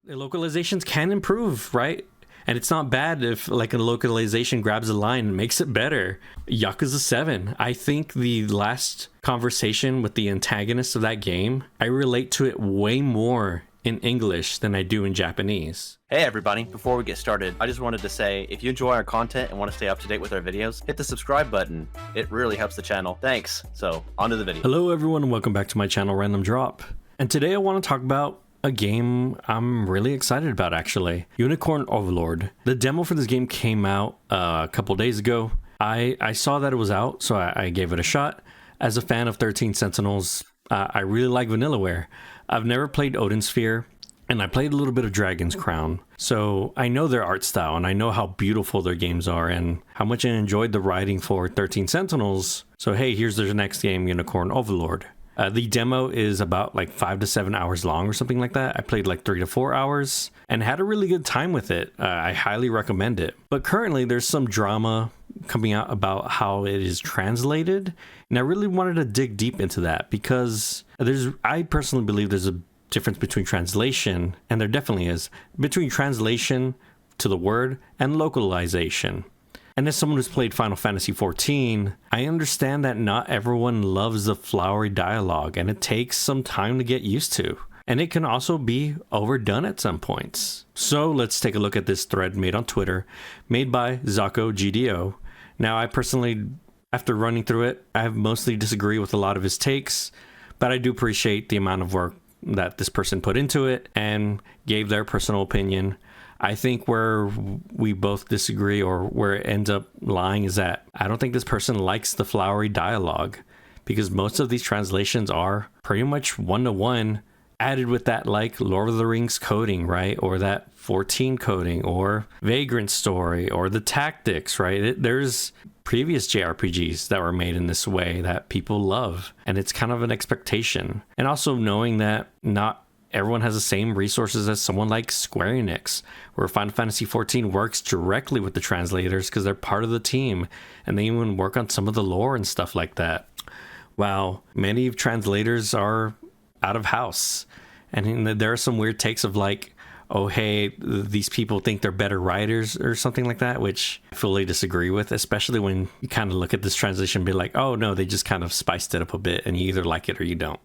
The localizations can improve, right? And it's not bad if like a localization grabs a line and makes it better. Yakuza 7. I think the last conversation with the antagonist of that game, I relate to it way more in English than I do in Japanese. Hey everybody, before we get started, I just wanted to say, if you enjoy our content and want to stay up to date with our videos, hit the subscribe button. It really helps the channel. Thanks. So, on to the video. Hello everyone and welcome back to my channel, Random Drop. And today I want to talk about a game I'm really excited about, actually. Unicorn Overlord. The demo for this game came out a couple days ago. I saw that it was out, so I gave it a shot. As a fan of 13 Sentinels, I really like Vanillaware. I've never played Odin Sphere, and I played a little bit of Dragon's Crown. So I know their art style, and I know how beautiful their games are, and how much I enjoyed the writing for 13 Sentinels. So hey, here's their next game, Unicorn Overlord. The demo is about like 5 to 7 hours long or something like that. I played like 3 to 4 hours and had a really good time with it. I highly recommend it. But currently there's some drama coming out about how it is translated. And I really wanted to dig deep into that because I personally believe there's a difference between translation, and there definitely is, between translation to the word and localization. And as someone who's played Final Fantasy XIV, I understand that not everyone loves the flowery dialogue, and it takes some time to get used to. And it can also be overdone at some points. So let's take a look at this thread made on Twitter, made by Zako GDO. Now, I personally, after running through it, I mostly disagree with a lot of his takes, but I do appreciate the amount of work that this person put into it and gave their personal opinion. I think where we both disagree, or where it ends up lying, is that I don't think this person likes the flowery dialogue, because most of these translations are pretty much one-to-one, added with that like Lord of the Rings coding, right? Or that 14 coding, or Vagrant Story, or the tactics, right? There's previous JRPGs that were made in this way that people love, and it's kind of an expectation. And also knowing that not everyone has the same resources as someone like Square Enix, where Final Fantasy XIV works directly with the translators because they're part of the team, and they even work on some of the lore and stuff like that. While many translators are out of house, and there are some weird takes of like, oh hey, these people think they're better writers or something like that, which I fully disagree with, especially when you kind of look at this translation and be like, oh no, they just kind of spiced it up a bit, and you either like it or you don't.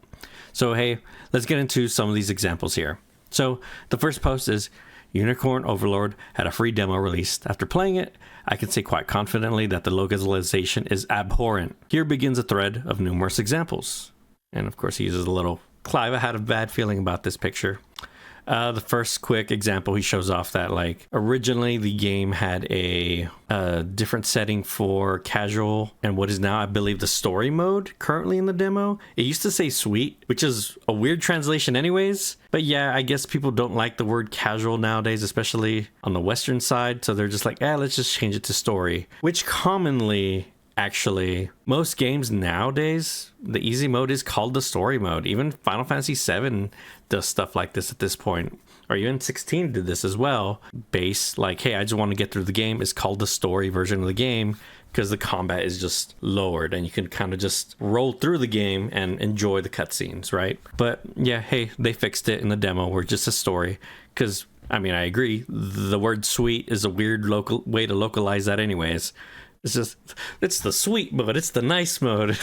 So hey, let's get into some of these examples here. So the first post is, Unicorn Overlord had a free demo released. After playing it, I can say quite confidently that the localization is abhorrent. Here begins a thread of numerous examples. And of course he uses a little, Clive, I had a bad feeling about this picture. The first quick example, he shows off that like originally the game had a different setting for casual and what is now, I believe, the story mode currently in the demo. It used to say sweet, which is a weird translation anyways. But yeah, I guess people don't like the word casual nowadays, especially on the Western side. So they're just like, let's just change it to story, which commonly, actually, most games nowadays, the easy mode is called the story mode. Even Final Fantasy VII does stuff like this at this point. Or even 16 did this as well. Base, like, hey, I just want to get through the game, is called the story version of the game because the combat is just lowered and you can kind of just roll through the game and enjoy the cutscenes, right? But yeah, hey, they fixed it in the demo where it's just a story because, I mean, I agree. The word sweet is a weird local way to localize that anyways. It's the sweet mode, it's the nice mode.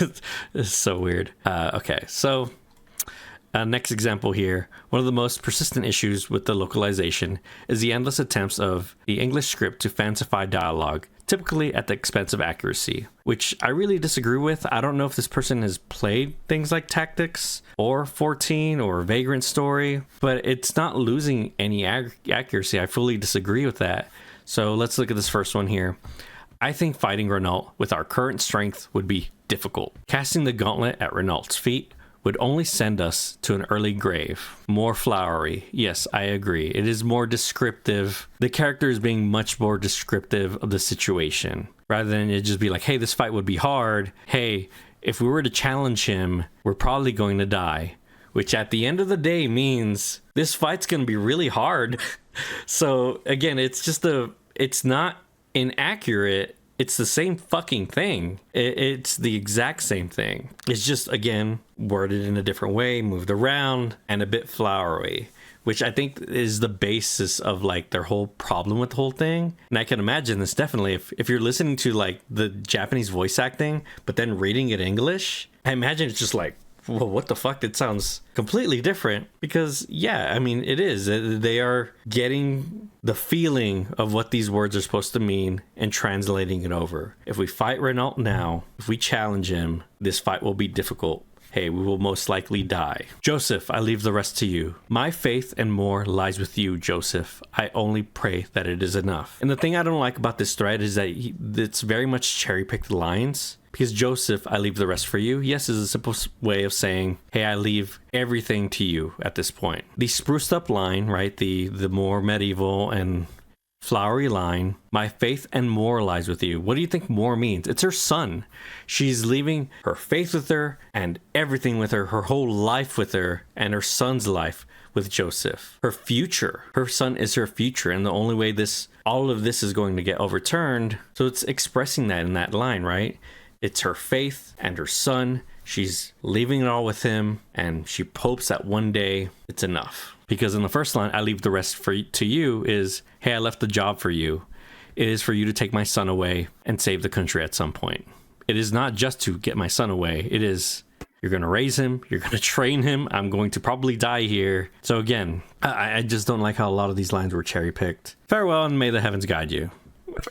It's so weird. Okay, so next example here. One of the most persistent issues with the localization is the endless attempts of the English script to fancify dialogue, typically at the expense of accuracy, which I really disagree with. I don't know if this person has played things like Tactics or 14 or Vagrant Story, but it's not losing any accuracy. I fully disagree with that. So let's look at this first one here. I think fighting Renault with our current strength would be difficult. Casting the gauntlet at Renault's feet would only send us to an early grave. More flowery. Yes, I agree. It is more descriptive. The character is being much more descriptive of the situation, rather than it just be like, hey, this fight would be hard. Hey, if we were to challenge him, we're probably going to die. Which at the end of the day means this fight's going to be really hard. So again, it's not inaccurate. It's the same fucking thing. It's the exact same thing. It's just, again, worded in a different way, moved around, and a bit flowery, which I think is the basis of like their whole problem with the whole thing. And I can imagine this definitely if you're listening to like the Japanese voice acting, but then reading it English, I imagine it's just like, well, what the fuck? It sounds completely different because, yeah, I mean, it is. They are getting the feeling of what these words are supposed to mean and translating it over. If we fight Renault now, if we challenge him, this fight will be difficult. Hey, we will most likely die. Joseph, I leave the rest to you. My faith and more lies with you, Joseph. I only pray that it is enough. And the thing I don't like about this thread is that it's very much cherry-picked lines. Because Joseph, I leave the rest for you. Yes, is a simple way of saying, hey, I leave everything to you at this point. The spruced up line, right? The more medieval and flowery line, my faith and more lies with you. What do you think more means? It's her son. She's leaving her faith with her and everything with her whole life with her, and her son's life with Joseph. Her future. Her son is her future, and the only way all of this is going to get overturned. So it's expressing that in that line, right? It's her faith and her son. She's leaving it all with him, and she hopes that one day it's enough. Because in the first line, I leave the rest to you is, hey, I left the job for you. It is for you to take my son away and save the country at some point. It is not just to get my son away. It is, you're going to raise him. You're going to train him. I'm going to probably die here. So again, I just don't like how a lot of these lines were cherry picked. Farewell and may the heavens guide you.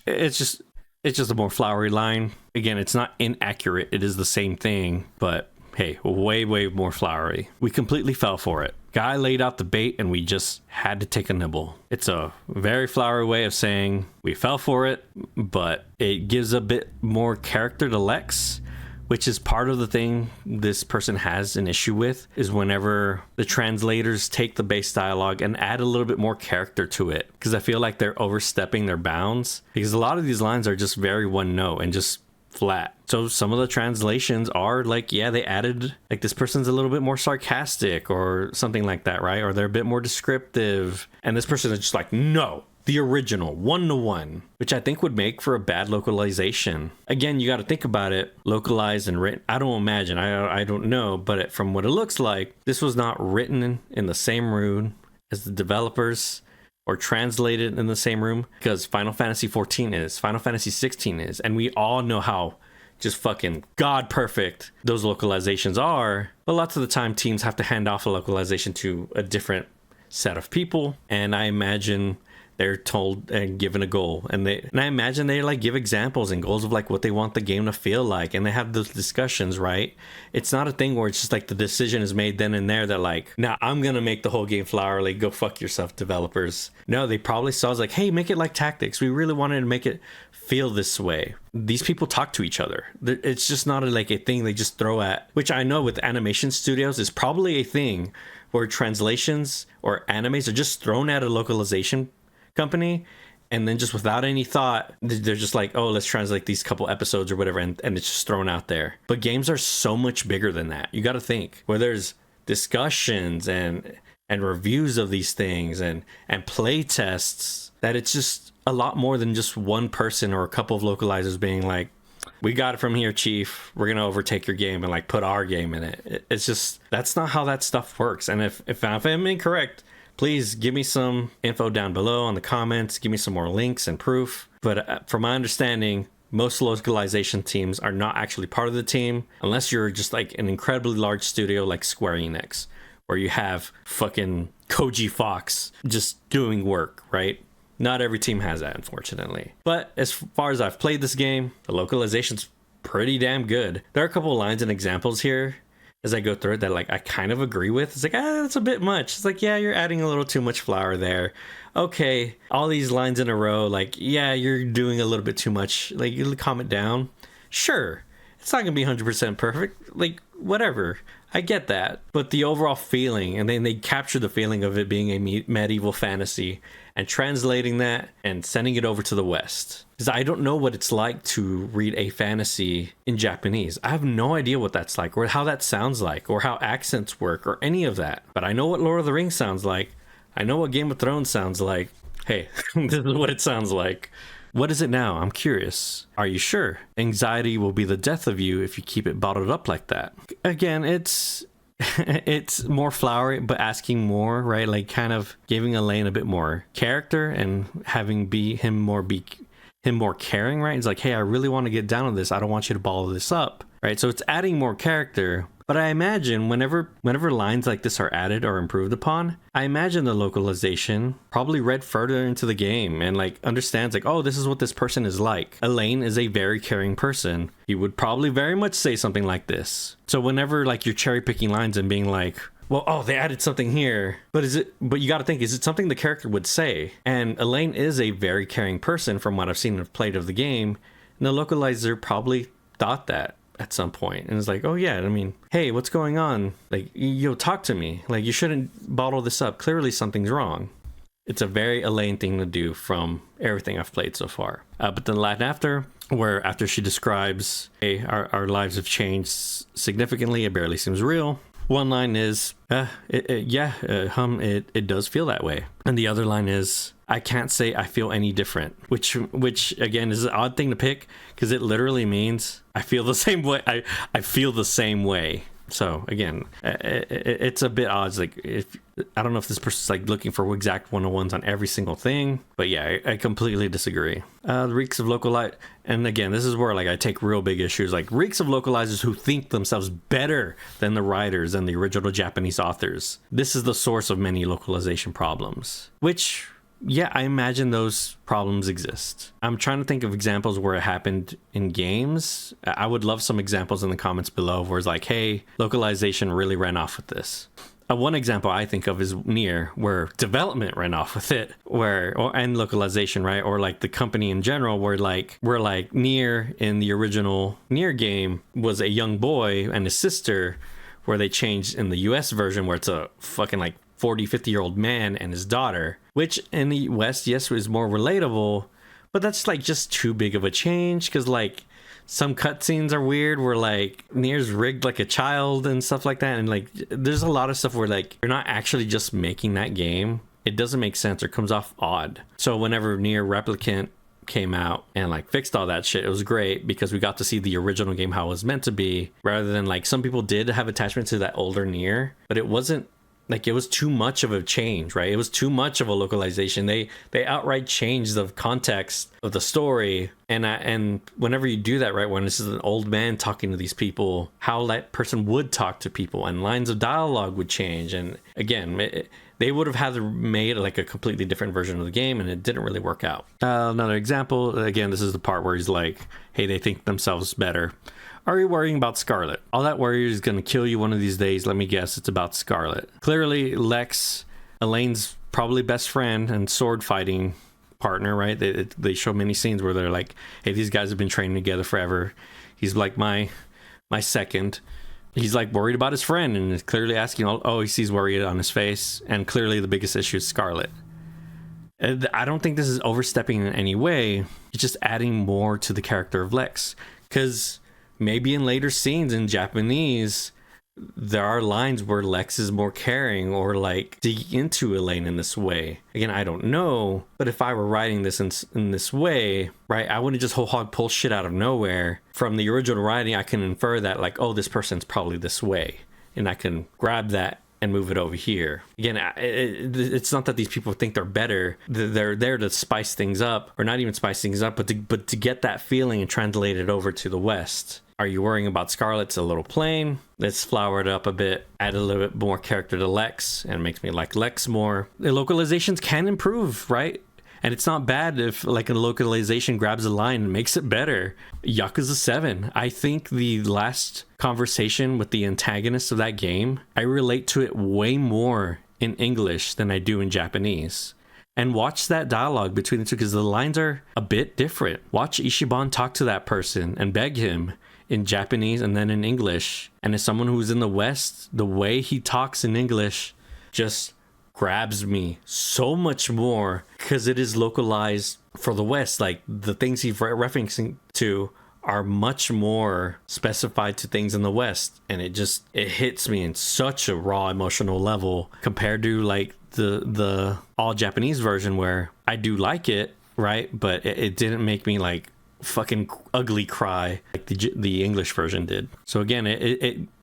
It's just a more flowery line. Again, it's not inaccurate. It is the same thing, but hey, way, way more flowery. We completely fell for it. Guy laid out the bait and we just had to take a nibble. It's a very flowery way of saying we fell for it, but it gives a bit more character to Lex, which is part of the thing this person has an issue with, is whenever the translators take the base dialogue and add a little bit more character to it. Because I feel like they're overstepping their bounds. Because a lot of these lines are just very one note and just flat. So some of the translations are like, yeah, they added, like, this person's a little bit more sarcastic or something like that, right? Or they're a bit more descriptive. And this person is just like, no, the original, 1-to-1, which I think would make for a bad localization. Again, you got to think about it, localized and written. I don't imagine, I don't know, but from what it looks like, this was not written in the same room as the developers or translated in the same room, because Final Fantasy 14 is, Final Fantasy 16 is, and we all know how just fucking god perfect those localizations are. But lots of the time teams have to hand off a localization to a different set of people, and I imagine they're told and given a goal, and I imagine they like give examples and goals of like what they want the game to feel like, and they have those discussions, right? It's not a thing where it's just like the decision is made then and there that like, nah, I'm gonna make the whole game flowery, go fuck yourself, developers. No, they probably saw it's like, hey, make it like Tactics. We really wanted to make it feel this way. These people talk to each other. It's just not like a thing they just throw at, which I know with animation studios is probably a thing where translations or animes are just thrown at a localization company, and then just without any thought, they're just like, oh, let's translate these couple episodes or whatever, and it's just thrown out there. But games are so much bigger than that. You got to think, where there's discussions and reviews of these things and play tests, that it's just a lot more than just one person or a couple of localizers being like, we got it from here, chief, we're gonna overtake your game and like put our game in it. It's just, that's not how that stuff works. And if I'm incorrect, please give me some info down below on the comments. Give me some more links and proof. But from my understanding, most localization teams are not actually part of the team, unless you're just like an incredibly large studio like Square Enix, where you have fucking Koji Fox just doing work, right? Not every team has that, unfortunately. But as far as I've played this game, the localization's pretty damn good. There are a couple of lines and examples here as I go through it that like I kind of agree with. It's like, that's a bit much. It's like, yeah, you're adding a little too much flour there. Okay, all these lines in a row, like, yeah, you're doing a little bit too much. Like, you calm it down. Sure, it's not gonna be 100% perfect. Like, whatever, I get that. But the overall feeling, and then they capture the feeling of it being a medieval fantasy and translating that and sending it over to the West. Because I don't know what it's like to read a fantasy in Japanese. I have no idea what that's like, or how that sounds like, or how accents work, or any of that. But I know what Lord of the Rings sounds like. I know what Game of Thrones sounds like. Hey, this is what it sounds like. What is it now? I'm curious. Are you sure? Anxiety will be the death of you if you keep it bottled up like that. Again, it's it's more flowery, but asking more, right? Like kind of giving Elaine a bit more character and having him more caring, right? It's like, hey, I really want to get down on this. I don't want you to bottle this up, right? So it's adding more character. But I imagine whenever lines like this are added or improved upon, I imagine the localization probably read further into the game and like understands like, oh, this is what this person is like. Elaine is a very caring person. He would probably very much say something like this. So whenever like you're cherry picking lines and being like, well, oh, they added something here, but you got to think, is it something the character would say? And Elaine is a very caring person from what I've seen and played of the game. And the localizer probably thought that at some point and it's like, oh yeah, I mean, hey, what's going on? Like, yo, talk to me. Like, you shouldn't bottle this up. Clearly something's wrong. It's a very Elaine thing to do from everything I've played so far. But the line after she describes, hey, our lives have changed significantly, it barely seems real. One line is, it does feel that way. And the other line is, I can't say I feel any different, which again is an odd thing to pick because it literally means I feel the same way. I feel the same way. So again, it's a bit odd. It's like, I don't know if this person's like looking for exact 101s on every single thing, but yeah, I completely disagree. The reeks of localize, and again, this is where like I take real big issues. Like reeks of localizers who think themselves better than the writers and the original Japanese authors. This is the source of many localization problems, which, yeah, I imagine those problems exist. I'm trying to think of examples where it happened in games. I would love some examples in the comments below where it's like, hey, localization really ran off with this. One example I think of is Nier, where development ran off with it, and localization, right? Or like the company in general, where Nier in the original Nier game was a young boy and his sister, where they changed in the US version where it's a fucking like 40-50-year-old man and his daughter, which in the West, yes, is more relatable, but that's like just too big of a change because like some cutscenes are weird where like Nier's rigged like a child and stuff like that, and like there's a lot of stuff where like you're not actually just making that game. It doesn't make sense or comes off odd. So whenever Nier Replicant came out and like fixed all that shit, it was great because we got to see the original game how it was meant to be, rather than like some people did have attachment to that older Nier, but it wasn't like, it was too much of a change, right? It was too much of a localization. They outright changed the context of the story. And whenever you do that, right, when this is an old man talking to these people, how that person would talk to people and lines of dialogue would change. And again, they would have had to made like a completely different version of the game, and it didn't really work out. Another example, again, this is the part where he's like, hey, they think themselves better. Are you worrying about Scarlet? All that worry is going to kill you one of these days. Let me guess, it's about Scarlet. Clearly, Lex, Elaine's probably best friend and sword fighting partner, right? They show many scenes where they're like, hey, these guys have been training together forever. He's like my second. He's like worried about his friend and is clearly asking, oh, he sees worry on his face. And clearly the biggest issue is Scarlet. I don't think this is overstepping in any way. It's just adding more to the character of Lex. Because maybe in later scenes in Japanese, there are lines where Lex is more caring or like digging into Elaine in this way. Again, I don't know, but if I were writing this in this way, right, I wouldn't just whole hog pull shit out of nowhere. From the original writing, I can infer that like, oh, this person's probably this way, and I can grab that and move it over here. Again, it's not that these people think they're better. They're there to spice things up, or not even spice things up, but to get that feeling and translate it over to the West. Are you worrying about Scarlet's a little plain? Let's flower it up a bit, add a little bit more character to Lex, and it makes me like Lex more. The localizations can improve, right? And it's not bad if like a localization grabs a line and makes it better. Yakuza 7. I think the last conversation with the antagonist of that game, I relate to it way more in English than I do in Japanese. And watch that dialogue between the two because the lines are a bit different. Watch Ichiban talk to that person and beg him in Japanese and then in English. And as someone who's in the West, the way he talks in English just grabs me so much more because it is localized for the West. Like the things he's referencing to are much more specified to things in the West, and it hits me in such a raw emotional level compared to like the all Japanese version where I do like it, right, but it didn't make me like fucking ugly cry like the English version did. So again,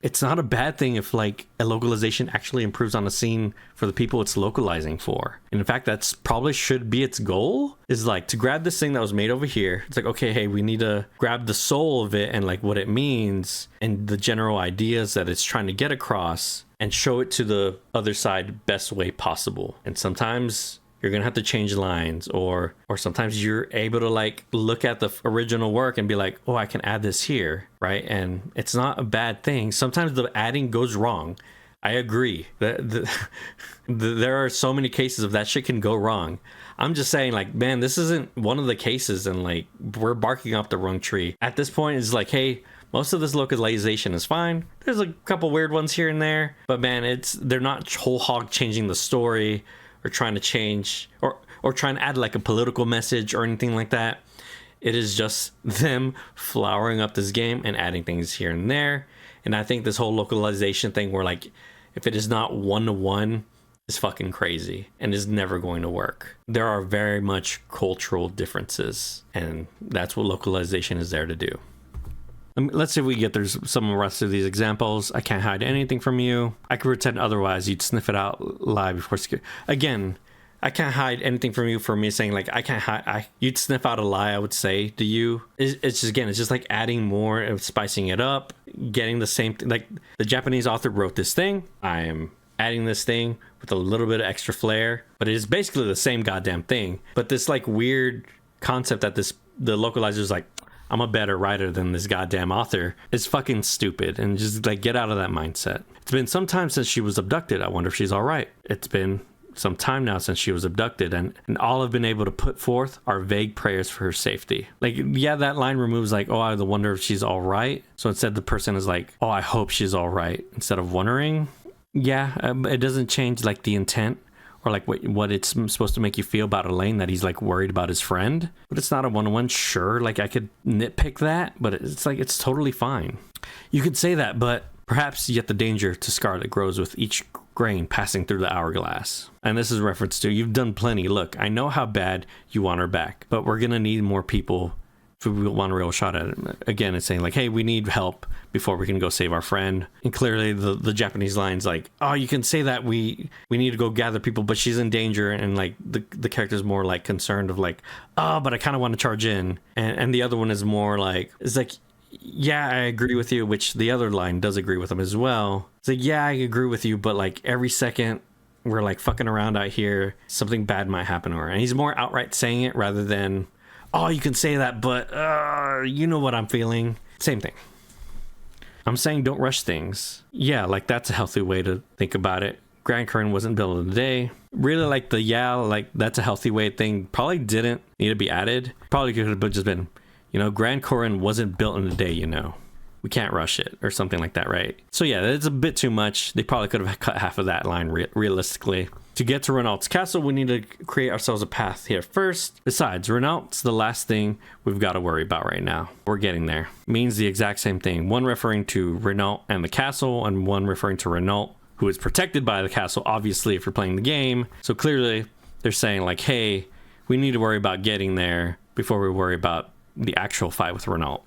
it's not a bad thing if like a localization actually improves on a scene for the people it's localizing for. And in fact, that's probably should be its goal, is like to grab this thing that was made over here. It's like, okay, hey, we need to grab the soul of it and like what it means and the general ideas that it's trying to get across and show it to the other side best way possible. And sometimes you're gonna have to change lines, or sometimes you're able to like look at the original work and be like, oh, I can add this here, right? And it's not a bad thing. Sometimes the adding goes wrong. I agree. There are so many cases of that shit can go wrong. I'm just saying, like, man, this isn't one of the cases, and like we're barking up the wrong tree. At this point, it's like, hey, most of this localization is fine. There's a couple weird ones here and there, but man, they're not whole hog changing the story or trying to change or trying to add like a political message or anything like that. It is just them flowering up this game and adding things here and there. And I think this whole localization thing where like if it is not one-to-one is fucking crazy and is never going to work. There are very much cultural differences, and that's what localization is there to do. Let's see if we get there's some of the rest of these examples. I can't hide anything from you. I could pretend otherwise. You'd sniff it out live before. Again, I can't hide anything from you for me saying like I can't hide. You'd sniff out a lie, I would say to you. It's just, again, it's just like adding more and spicing it up, getting the same thing. Like the Japanese author wrote this thing. I am adding this thing with a little bit of extra flair, but it is basically the same goddamn thing. But this like weird concept that the localizer is like, I'm a better writer than this goddamn author, is fucking stupid, and just like get out of that mindset. It's been some time since she was abducted. I wonder if she's all right. It's been some time now since she was abducted, and all I've been able to put forth are vague prayers for her safety. Like, yeah, that line removes like, oh, I wonder if she's all right. So instead the person is like, oh, I hope she's all right, instead of wondering. Yeah, it doesn't change like the intent or like what it's supposed to make you feel about Elaine, that he's like worried about his friend. But it's not a one-on-one. Sure, like I could nitpick that, but it's like it's totally fine. You could say that, but perhaps yet the danger to Scarlet grows with each grain passing through the hourglass. And this is a reference to, you've done plenty. Look, I know how bad you want her back, but we're gonna need more people if we want a real shot at it. Again, it's saying like, hey, we need help before we can go save our friend. And clearly the Japanese line's like, oh, you can say that we need to go gather people, but she's in danger. And like the character's more like concerned of like, oh, but I kind of want to charge in. And the other one is more like, it's like, yeah, I agree with you, which the other line does agree with him as well. It's like, yeah, I agree with you, but like every second we're like fucking around out here, something bad might happen to her. And he's more outright saying it rather than, oh, you can say that, but you know what I'm feeling. Same thing. I'm saying don't rush things. Yeah, like that's a healthy way to think about it. Grand Current wasn't built in a day. Really, like like that's a healthy way thing. Probably didn't need to be added. Probably could have just been, Grand Current wasn't built in a day, We can't rush it or something like that, right? So yeah, it's a bit too much. They probably could have cut half of that line realistically. To get to Renault's castle, we need to create ourselves a path here first. Besides, Renault's the last thing we've got to worry about right now. We're getting there. Means the exact same thing. One referring to Renault and the castle, and one referring to Renault, who is protected by the castle, obviously, if you're playing the game. So clearly, they're saying like, hey, we need to worry about getting there before we worry about the actual fight with Renault.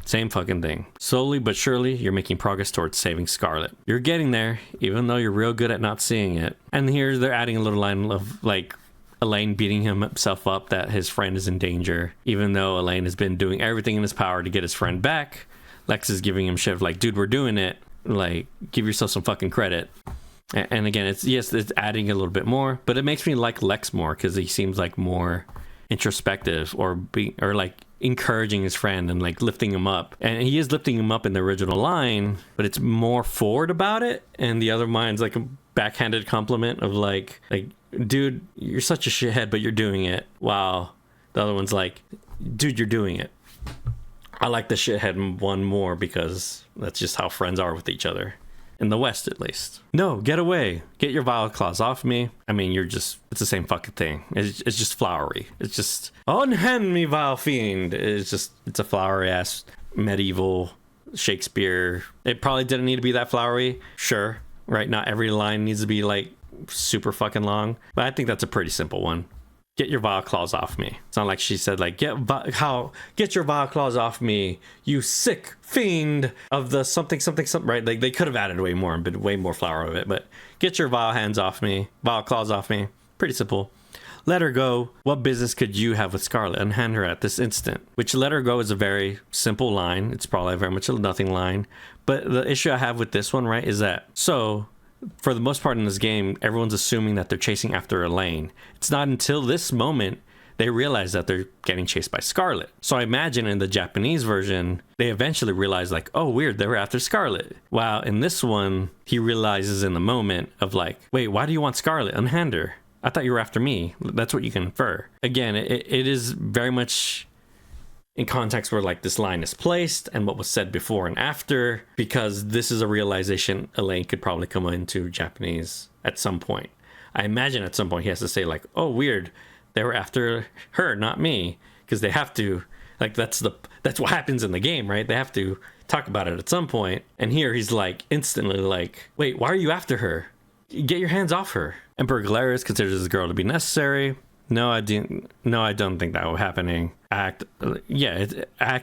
Same fucking thing. Slowly but surely, you're making progress towards saving Scarlet. You're getting there, even though you're real good at not seeing it. And here they're adding a little line of like Elaine beating himself up that his friend is in danger, even though Elaine has been doing everything in his power to get his friend back. Lex is giving him shit like, dude, we're doing it. Like, give yourself some fucking credit. And again, it's adding a little bit more, but it makes me like Lex more because he seems like more introspective or like encouraging his friend and like lifting him up. And he is lifting him up in the original line, but it's more forward about it. And the other line's like a backhanded compliment of like, dude, you're such a shithead, but you're doing it. Wow. The other one's like, dude, you're doing it. I like the shithead one more because that's just how friends are with each other. In the West, at least. No, get away. Get your vile claws off me. I mean, it's the same fucking thing. It's just flowery. It's just, unhand me, vile fiend. It's a flowery ass medieval Shakespeare. It probably didn't need to be that flowery. Sure. Right. Not every line needs to be like super fucking long, but I think that's a pretty simple one. get your vile claws off me. It's not like she said like, get your vile claws off me, you sick fiend of the something, right? Like they could have added way more and been way more flower of it, but get your vile hands off me, vile claws off me. Pretty simple. Let her go. What business could you have with Scarlet? Unhand her at this instant. Which let her go is a very simple line. It's probably very much a nothing line. But the issue I have with this one, right, is that, so for the most part in this game, everyone's assuming that they're chasing after Elaine. It's not until this moment they realize that they're getting chased by Scarlet. So I imagine in the Japanese version, they eventually realize like, oh, weird, they were after Scarlet. While in this one, he realizes in the moment of like, wait, why do you want Scarlet? Unhand her. I thought you were after me. That's what you can infer. Again, it is very much in context where like this line is placed and what was said before and after, because this is a realization Elaine could probably come into Japanese at some point. I imagine at some point he has to say like, oh, weird, they were after her, not me, because they have to, like, that's what happens in the game, right? They have to talk about it at some point. And here he's like instantly like, wait, why are you after her? Get your hands off her. Emperor Galerius considers this girl to be necessary. No, I don't think that was happening. Act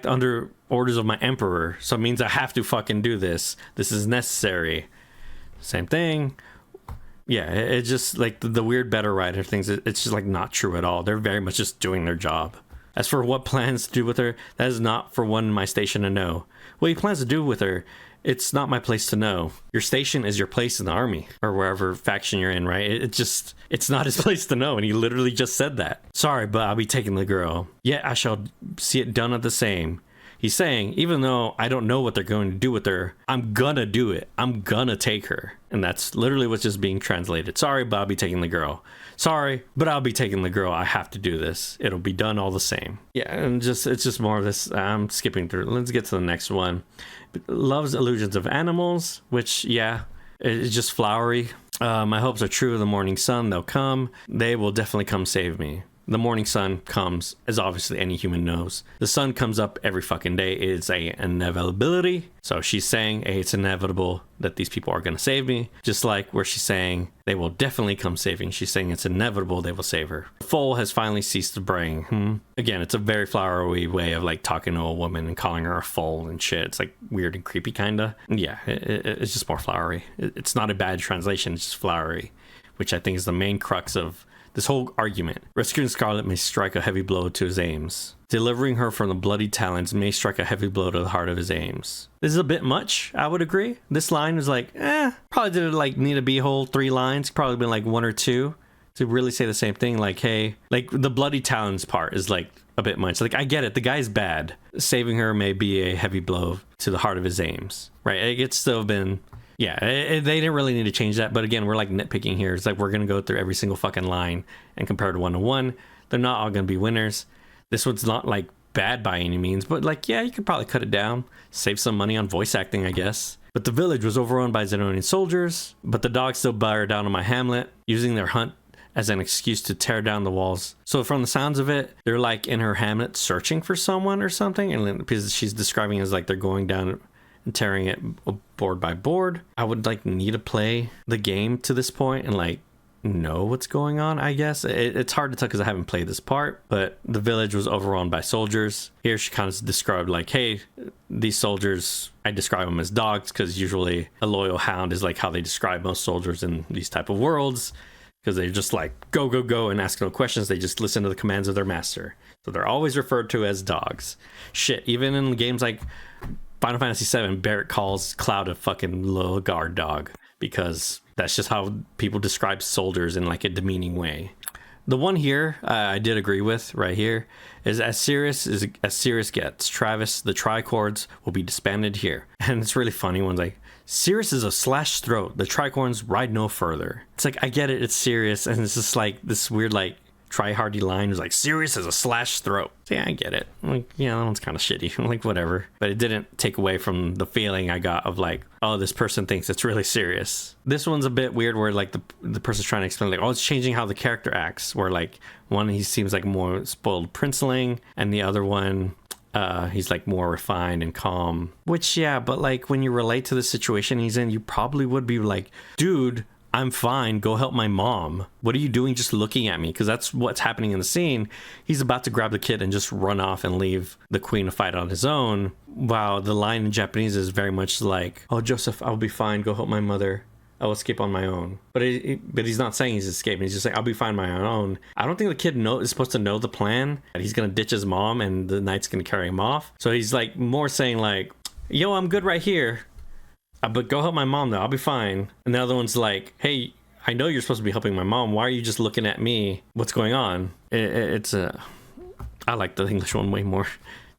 under orders of my emperor. So it means I have to fucking do this. This is necessary. Same thing. Yeah, it's just like the weird better writer things. It's just like not true at all. They're very much just doing their job. As for what plans to do with her, that is not for one in my station to know. What he plans to do with her, it's not my place to know. Your station is your place in the army or wherever faction you're in, right? It's not his place to know. And he literally just said that. Sorry, but I'll be taking the girl. Yet I shall see it done at the same. He's saying, even though I don't know what they're going to do with her, I'm gonna do it. I'm gonna take her. And that's literally what's just being translated. Sorry, but I'll be taking the girl. Sorry, but I'll be taking the girl. I have to do this. It'll be done all the same. Yeah, and it's just more of this. I'm skipping through. Let's get to the next one. Loves illusions of animals, which, yeah, it's just flowery. My hopes are true. The morning sun, they'll come. They will definitely come save me. The morning sun comes, as obviously any human knows. The sun comes up every fucking day. It's an inevitability. So she's saying, hey, it's inevitable that these people are going to save me. Just like where she's saying, they will definitely come saving. She's saying it's inevitable they will save her. The foal has finally ceased to braying. Again, it's a very flowery way of like talking to a woman and calling her a foal and shit. It's like weird and creepy kind of. Yeah, it's just more flowery. It's not a bad translation. It's just flowery, which I think is the main crux of this whole argument. Rescuing Scarlet may strike a heavy blow to his aims. Delivering her from the bloody talons may strike a heavy blow to the heart of his aims. This is a bit much, I would agree. This line was like, probably didn't like need to be whole 3 lines. Probably been like 1 or 2 to really say the same thing. Like, hey, like the bloody talons part is like a bit much. Like, I get it. The guy's bad. Saving her may be a heavy blow to the heart of his aims, right? It's still been... Yeah, they didn't really need to change that. But again, we're like nitpicking here. It's like we're going to go through every single fucking line and compare to 1-to-1. They're not all going to be winners. This one's not like bad by any means. But like, yeah, you could probably cut it down. Save some money on voice acting, I guess. But the village was overrun by Zenonian soldiers. But the dogs still bear down on my hamlet, using their hunt as an excuse to tear down the walls. So from the sounds of it, they're like in her hamlet searching for someone or something. And because she's describing it as like they're going down and tearing it board by board. I would like need to play the game to this point and like know what's going on, I guess. It's hard to tell because I haven't played this part, but the village was overrun by soldiers. Here she kind of described like, hey, these soldiers, I describe them as dogs because usually a loyal hound is like how they describe most soldiers in these type of worlds, because they're just like go, go, go and ask no questions. They just listen to the commands of their master. So they're always referred to as dogs. Shit, even in games like Final Fantasy VII, Barrett calls Cloud a fucking little guard dog because that's just how people describe soldiers in like a demeaning way. The one here I did agree with right here is as serious gets. Travis, the tricords will be disbanded here. And it's really funny when like, Sirius is a slashed throat. The tricorns ride no further. It's like, I get it. It's serious. And it's just like this weird like try-hardy line was like, Sirius is a slashed throat. So yeah, I get it. Like, yeah, that one's kind of shitty. Like, whatever. But it didn't take away from the feeling I got of like, oh, this person thinks it's really serious. This one's a bit weird where like the person's trying to explain like, oh, it's changing how the character acts. Where like one, he seems like more spoiled princeling, and the other one, he's like more refined and calm. Which, yeah, but like when you relate to the situation he's in, you probably would be like, dude, I'm fine, go help my mom. What are you doing just looking at me? Because that's what's happening in the scene. He's about to grab the kid and just run off and leave the queen to fight on his own. Wow, the line in Japanese is very much like, oh, Joseph, I'll be fine, go help my mother. I'll escape on my own. But he's not saying he's escaping. He's just saying, I'll be fine on my own. I don't think the kid is supposed to know the plan. He's going to ditch his mom and the knight's going to carry him off. So he's like more saying like, yo, I'm good right here. But go help my mom though, I'll be fine. And the other one's like, hey, I know you're supposed to be helping my mom. Why are you just looking at me? What's going on? I like the English one way more,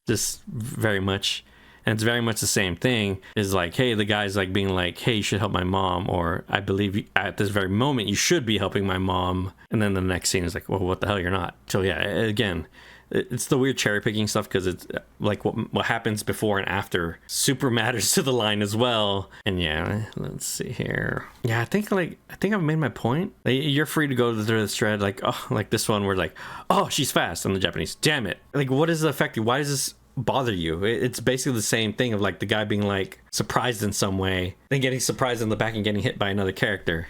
just very much. And it's very much the same thing. Is like, hey, the guy's like being like, hey, you should help my mom, or I believe at this very moment you should be helping my mom. And then the next scene is like, well, what the hell, you're not. So yeah, again, it's the weird cherry picking stuff, because it's like what happens before and after super matters to the line as well. And yeah, let's see here. Yeah, I think I've made my point. You're free to go through this thread, like, oh, like this one where like, oh, she's fast in the Japanese. Damn it! Like, what is the effect? Why does this bother you? It's basically the same thing of like the guy being like surprised in some way, then getting surprised in the back and getting hit by another character.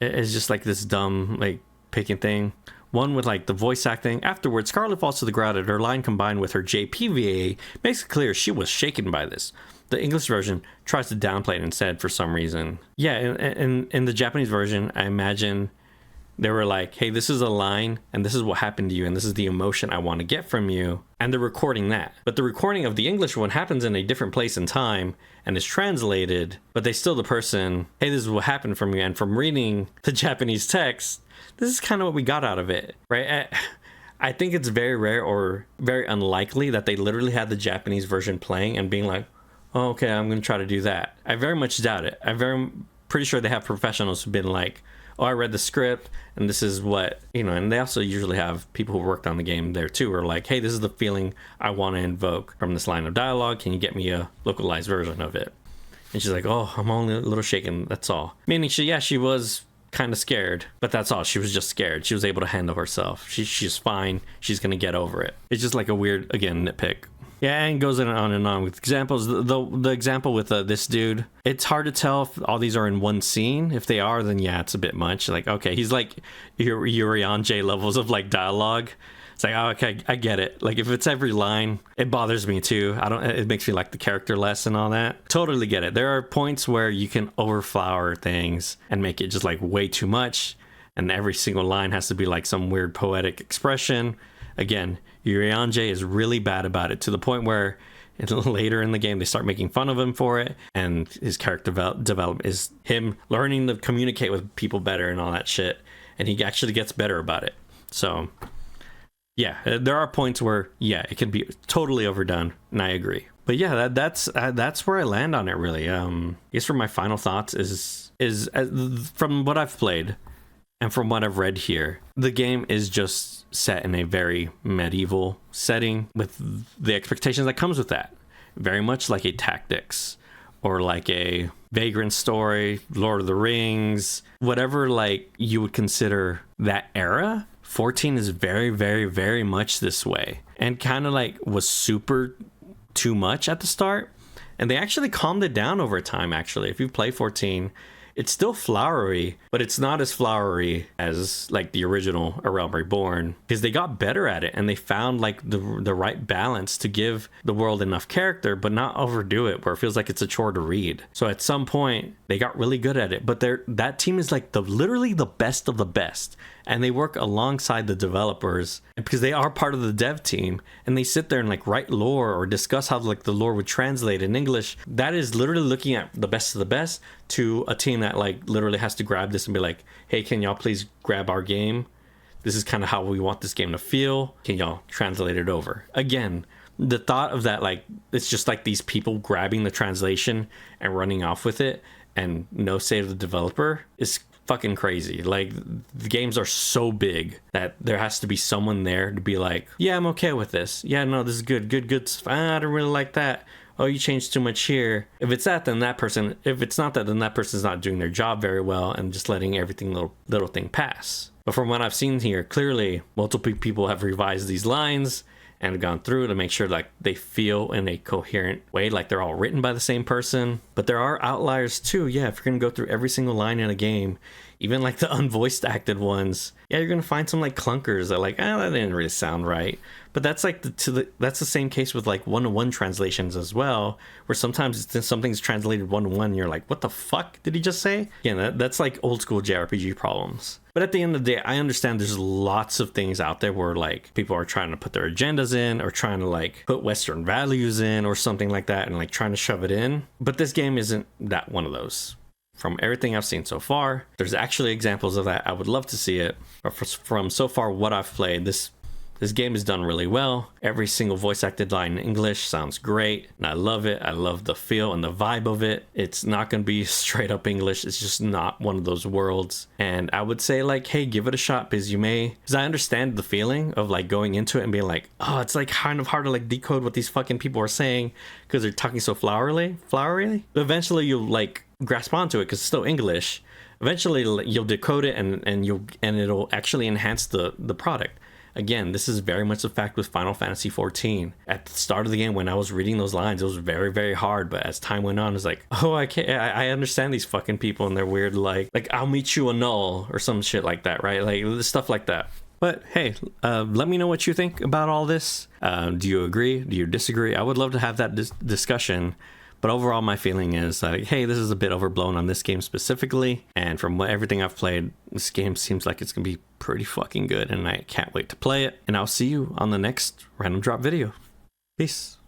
It's just like this dumb like picking thing. One with like the voice acting. Afterwards, Scarlett falls to the ground and her line combined with her JPVA makes it clear she was shaken by this. The English version tries to downplay it instead for some reason. Yeah, in the Japanese version, I imagine they were like, hey, this is a line and this is what happened to you and this is the emotion I want to get from you. And they're recording that. But the recording of the English one happens in a different place and time and is translated, but they still the person, hey, this is what happened from you. And from reading the Japanese text, this is kind of what we got out of it, right? I think it's very rare or very unlikely that they literally had the Japanese version playing and being like, oh, okay, I'm going to try to do that. I very much doubt it. I'm very pretty sure they have professionals who've been like, oh, I read the script and this is what, and they also usually have people who worked on the game there too, who are like, hey, this is the feeling I want to invoke from this line of dialogue. Can you get me a localized version of it? And she's like, oh, I'm only a little shaken. That's all. Meaning she was kind of scared, but that's all. She was just scared. She was able to handle herself. She's fine. She's going to get over it. It's just like a weird, again, nitpick. Yeah, and goes on and on with examples. The example with this dude, it's hard to tell if all these are in one scene. If they are, then yeah, it's a bit much. Like, okay, he's like Urianger levels of like dialogue. It's like, oh, okay, I get it. Like, if it's every line, it bothers me too. It makes me like the character less and all that. Totally get it. There are points where you can overflower things and make it just like way too much. And every single line has to be like some weird poetic expression. Again, Urianger is really bad about it, to the point where later in the game they start making fun of him for it, and his character development is him learning to communicate with people better and all that shit, and he actually gets better about it. So yeah, there are points where yeah, it can be totally overdone, and I agree. But yeah, that's where I land on it really. I guess for my final thoughts is from what I've played and from what I've read here, the game is just set in a very medieval setting with the expectations that comes with that. Very much like a Tactics or like a Vagrant Story, Lord of the Rings, whatever like you would consider that era. 14 is very, very, very much this way, and kind of like was super too much at the start. And they actually calmed it down over time, actually. If you play 14, it's still flowery, but it's not as flowery as like the original A Realm Reborn, because they got better at it and they found like the right balance to give the world enough character but not overdo it where it feels like it's a chore to read. So at some point they got really good at it, but that team is like literally the best of the best, and they work alongside the developers because they are part of the dev team, and they sit there and like write lore or discuss how like the lore would translate in English. That is literally looking at the best of the best to a team that like literally has to grab this and be like, hey, can y'all please grab our game? This is kind of how we want this game to feel. Can y'all translate it over? Again, the thought of that, like, it's just like these people grabbing the translation and running off with it and no say to the developer is fucking crazy. Like, the games are so big that there has to be someone there to be like, yeah, I'm okay with this. Yeah, no, this is good stuff. I don't really like that. Oh, you changed too much here. If it's that, then that person, if it's not that, then that person's not doing their job very well and just letting everything little thing pass. But from what I've seen here, clearly multiple people have revised these lines and gone through to make sure like they feel in a coherent way, like they're all written by the same person. But there are outliers too. Yeah, if you're gonna go through every single line in a game, even like the unvoiced acted ones, yeah, you're gonna find some like clunkers that like, that didn't really sound right. But that's like that's the same case with like one-to-one translations as well, where sometimes something's translated one-to-one, you're like, what the fuck did he just say? Yeah, that's like old school JRPG problems. But at the end of the day, I understand there's lots of things out there where like people are trying to put their agendas in, or trying to like put Western values in or something like that, and like trying to shove it in. But this game isn't that one of those. From everything I've seen so far, there's actually examples of that. I would love to see it. But from so far what I've played, this game is done really well. Every single voice acted line in English sounds great, and I love it. I love the feel and the vibe of it. It's not going to be straight up English. It's just not one of those worlds. And I would say like, hey, give it a shot, because I understand the feeling of like going into it and being like, oh, it's like kind of hard to like decode what these fucking people are saying because they're talking so flowery. But eventually you'll like grasp onto it because it's still English. Eventually you'll decode it and it'll actually enhance the product. Again, this is very much the fact with Final Fantasy XIV. At the start of the game, when I was reading those lines, it was very, very hard. But as time went on, it's like, oh, I understand these fucking people and they're weird, like I'll meet you a null or some shit like that, right? Like stuff like that. But hey, let me know what you think about all this. Do you agree? Do you disagree? I would love to have that discussion. But overall, my feeling is like, hey, this is a bit overblown on this game specifically. And from everything I've played, this game seems like it's going to be pretty fucking good. And I can't wait to play it. And I'll see you on the next Random Drop video. Peace.